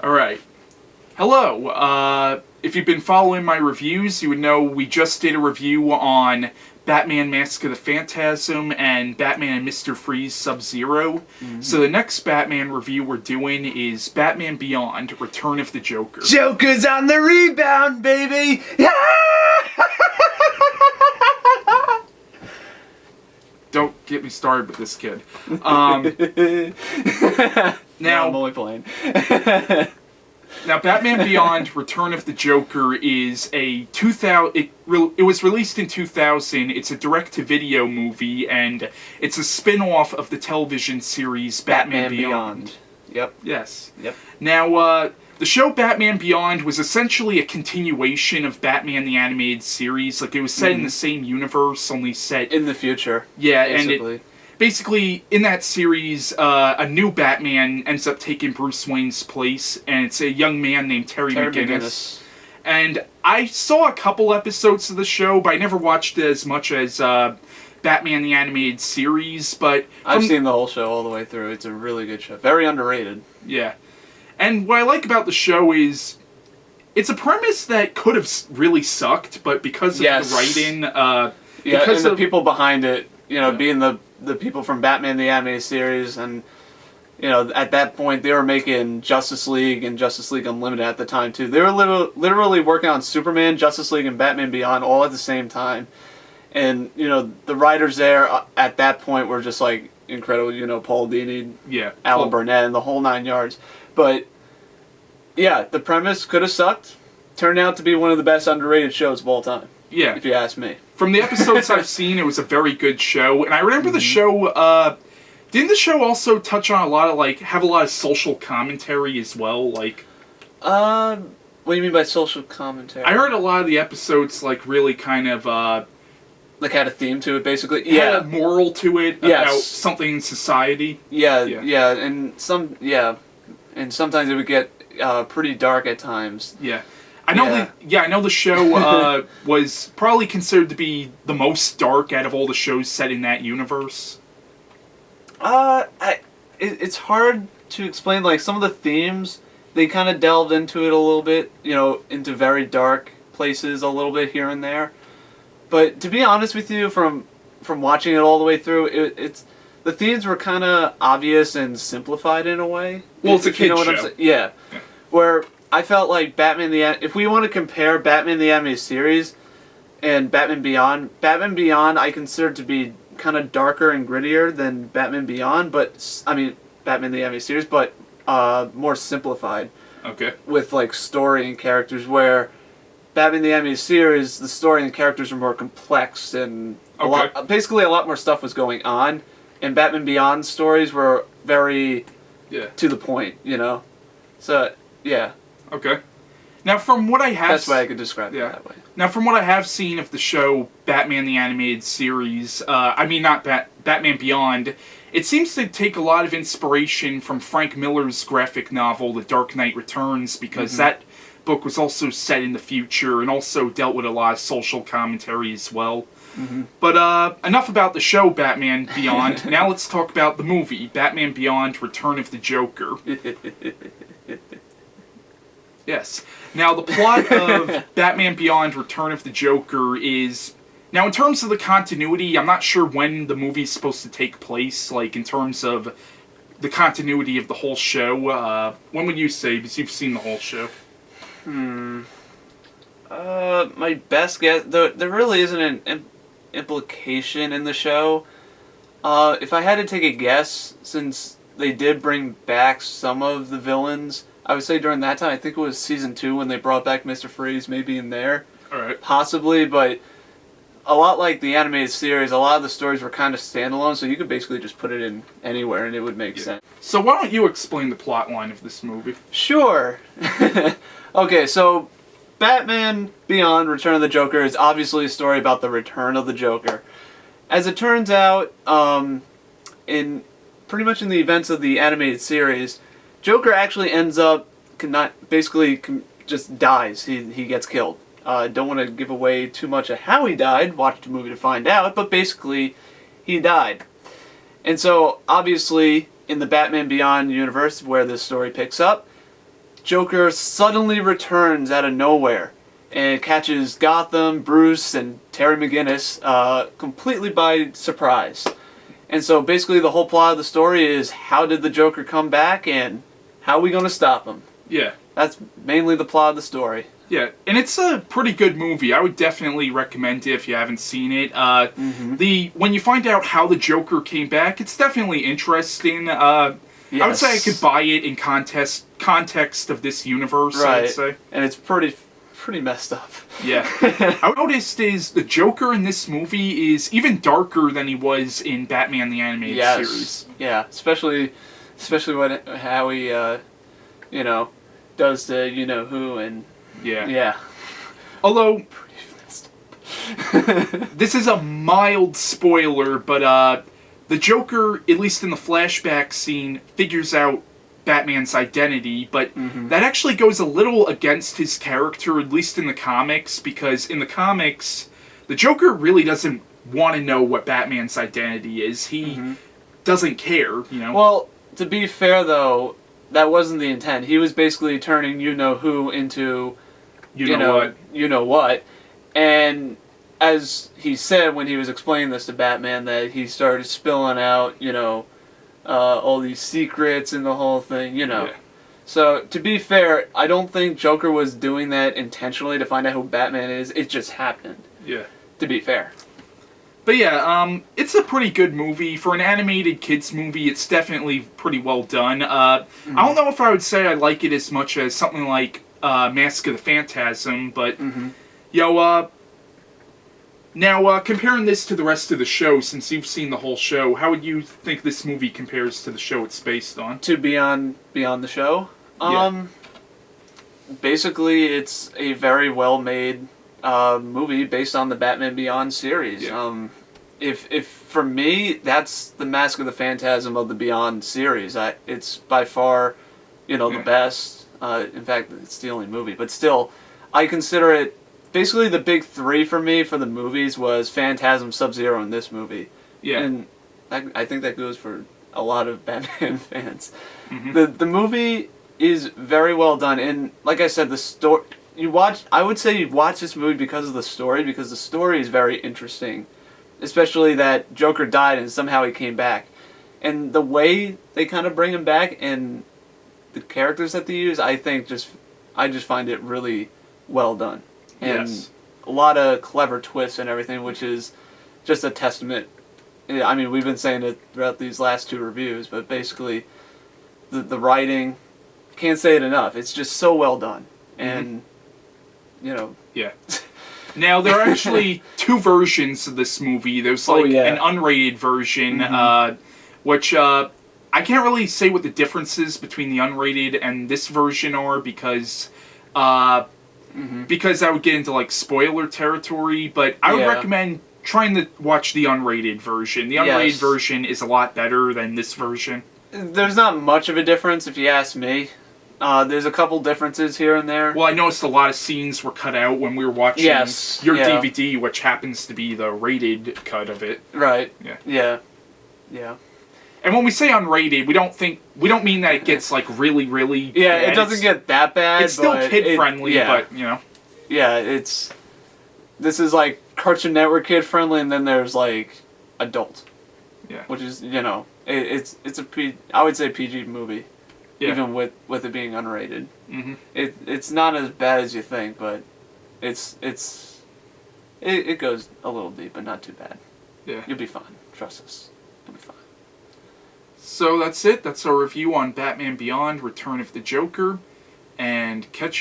Alright. Hello. If you've been following my reviews, you would know we just did a review on Batman Mask of the Phantasm and Batman and Mr. Freeze Sub-Zero. Mm-hmm. So the next Batman review we're doing is Batman Beyond, Return of the Joker. Joker's on the rebound, baby! Don't get me started with this kid. Now, I'm only playing. Now, Batman Beyond, Return of the Joker is a 2000... It was released in 2000. It's a direct-to-video movie, and it's a spin-off of the television series Batman Beyond. Yep. Yes. Yep. Now, the show Batman Beyond was essentially a continuation of Batman the Animated Series. Like, it was set in the same universe, only set... in the future. Yeah, basically. And basically, in that series, a new Batman ends up taking Bruce Wayne's place, and it's a young man named Terry McGinnis. And I saw a couple episodes of the show, but I never watched as much as Batman the Animated Series, but... I've seen the whole show all the way through. It's a really good show. Very underrated. Yeah. And what I like about the show is... it's a premise that could have really sucked, but because of the writing... and the people behind it, being the people from Batman the Animated Series, and at that point they were making Justice League and Justice League Unlimited at the time too. They were literally working on Superman, Justice League, and Batman Beyond all at the same time. And the writers there at that point were just like incredible. Paul Dini, Alan Burnett, and the whole 9 yards. But yeah, the premise could have sucked. Turned out to be one of the best underrated shows of all time. Yeah, if you ask me. From the episodes I've seen, it was a very good show, and I remember the show. Didn't the show also touch on a lot of have a lot of social commentary as well? What do you mean by social commentary? I heard a lot of the episodes really kind of had a theme to it, basically. Had a moral to it about something in society. Yeah, and sometimes it would get pretty dark at times. Yeah. I know the show was probably considered to be the most dark out of all the shows set in that universe. It's hard to explain. Some of the themes, they kind of delved into it a little bit, into very dark places a little bit here and there. But to be honest with you, from watching it all the way through, it's the themes were kind of obvious and simplified in a way. Well, it's a kid's show. I'm saying? Yeah. Where I felt like if we want to compare Batman the Animated Series and Batman Beyond I consider to be kind of darker and grittier than Batman Beyond, Batman the Animated Series, but more simplified. Okay. With story and characters, where Batman the Animated Series, the story and characters are more complex and basically a lot more stuff was going on, and Batman Beyond stories were very to the point, So, yeah. Okay. Now, from what I have... That's why I could describe it that way. Now, from what I have seen of the show Batman the Animated Series, not Batman Beyond, it seems to take a lot of inspiration from Frank Miller's graphic novel, The Dark Knight Returns, because that book was also set in the future and also dealt with a lot of social commentary as well. Mm-hmm. But enough about the show Batman Beyond. Now let's talk about the movie, Batman Beyond, Return of the Joker. Yes. Now, the plot of Batman Beyond, Return of the Joker is... Now, in terms of the continuity, I'm not sure when the movie's supposed to take place, in terms of the continuity of the whole show. When would you say, because you've seen the whole show? My best guess... There really isn't an implication in the show. If I had to take a guess, since they did bring back some of the villains... I would say during that time, I think it was season 2 when they brought back Mr. Freeze, maybe in there. Alright. Possibly, but a lot like the animated series, a lot of the stories were kind of standalone, so you could basically just put it in anywhere and it would make sense. So why don't you explain the plot line of this movie? Sure. Okay, so Batman Beyond, Return of the Joker is obviously a story about the return of the Joker. As it turns out, in pretty much in the events of the animated series, Joker actually ends up just dies. He gets killed. Don't want to give away too much of how he died. Watch the movie to find out. But basically, he died. And so, obviously, in the Batman Beyond universe, where this story picks up, Joker suddenly returns out of nowhere and catches Gotham, Bruce, and Terry McGinnis completely by surprise. And so basically the whole plot of the story is how did the Joker come back and how are we going to stop him? Yeah. That's mainly the plot of the story. Yeah, and it's a pretty good movie. I would definitely recommend it if you haven't seen it. When you find out how the Joker came back, it's definitely interesting. Yes. I would say I could buy it in context of this universe, right. I'd say. And it's pretty messed up. Yeah. I noticed is the Joker in this movie is even darker than he was in Batman the Animated Series. Yeah, especially how he, does the you-know-who and... Yeah. Although, this is a mild spoiler, but the Joker, at least in the flashback scene, figures out Batman's identity, but that actually goes a little against his character, at least in the comics, because in the comics, the Joker really doesn't want to know what Batman's identity is. He doesn't care, Well, to be fair, though, that wasn't the intent. He was basically turning you-know-who into... You know what. And as he said when he was explaining this to Batman, that he started spilling out, all these secrets and the whole thing, Yeah. So, to be fair, I don't think Joker was doing that intentionally to find out who Batman is. It just happened. Yeah. To be fair. But yeah, it's a pretty good movie. For an animated kids movie, it's definitely pretty well done. I don't know if I would say I like it as much as something like Mask of the Phantasm, but now comparing this to the rest of the show, since you've seen the whole show, how would you think this movie compares to the show it's based on? To Beyond the Show? Basically, it's a very well-made movie based on the Batman Beyond series. Yeah. If for me, that's the Mask of the Phantasm of the Beyond series. It's by far, the best. In fact, it's the only movie. But still, I consider it... Basically, the big three for me for the movies was Phantasm, Sub-Zero, and this movie. Yeah. And I think that goes for a lot of Batman fans. The movie is very well done. And like I said, the story... I would say you watch this movie because of the story is very interesting. Especially that Joker died and somehow he came back. And the way they kind of bring him back and... the characters that they use, I just find it really well done. And a lot of clever twists and everything, which is just a testament. I mean, we've been saying it throughout these last two reviews, but basically, the writing, can't say it enough. It's just so well done. And, Yeah. Now, there are actually two versions of this movie. There's, an unrated version, which... I can't really say what the differences between the unrated and this version are because that would get into spoiler territory, but I would recommend trying to watch the unrated version. The unrated version is a lot better than this version. There's not much of a difference if you ask me. There's a couple differences here and there. Well, I noticed a lot of scenes were cut out when we were watching your DVD, which happens to be the rated cut of it. Right. Yeah. Yeah. And when we say unrated, we don't mean that it gets really, really bad. Yeah, it doesn't get that bad. It's still kid friendly, but Yeah, this is Cartoon Network kid friendly, and then there's adult. Yeah. Which is it's I would say PG movie. Yeah. Even with it being unrated. It's not as bad as you think, but it goes a little deep, but not too bad. Yeah. You'll be fine. Trust us. You'll be fine. So that's it. That's our review on Batman Beyond: Return of the Joker. And catch